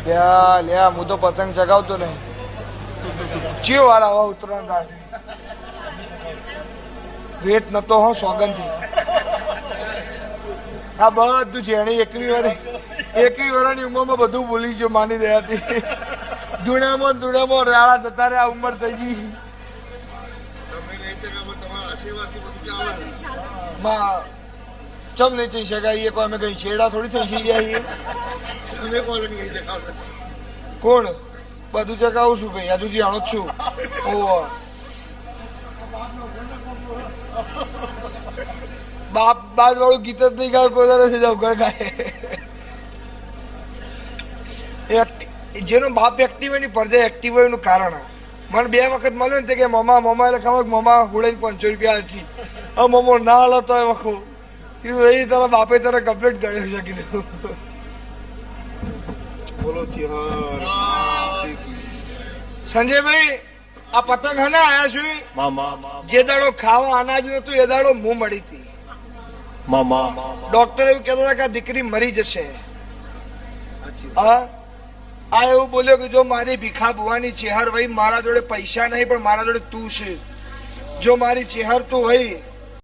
લ્યા હું તો પતંગ ચગાવતો નહીં. ચિયો વાર આવા ઉત્તરાયણ તાર વેત નતો હો સોગંદથી. આ બધું છે એને 21 વર્ષની ઉંમરમાં બધું ભૂલી ગયો માની દયાથી. ધૂણામાં રાળા જતા રહ્યા ઉંમર થઈ ગઈ. ચમ નહીં થઈ શકાય કોઈ અમે કઈ છેડા થોડી થઈ જઈ જાય. કોણ બધું ચગાવું છું ભાઈ હજુ જાણો જ છું. બાપ બાદ વાળું ગીત જ નહીં ગાય કોઈ ઘર ગાય. જેનો બાપ એક્ટિવ હોય ને પરજા એક્ટિવ હોય એનું કારણ મને 2 વખત મળ્યો ને કે મમા એટલે ખબર મમા હુડાઈ 500 રૂપિયા હતી. હવે મમો ના હાલો તો એ વખો કીધું એ તારા બાપે તારા કમ્પ્લીટ કર્યો છે કીધું. બોલો સંજયભાઈ આ પતંગ હને આયા છું જે દાડો ખાવા અનાજ નતું એ દાડો મું મળી હતી. ડોક્ટર એવું કહેતા હતા કે આ દીકરી મરી જશે. હા આ એવું બોલ્યો કે જો મારી ભીખા ભુવાની ચેહર વહી મારા જોડે પૈસા નહીં પણ મારા જોડે તું છે. જો મારી ચેહર તું વહી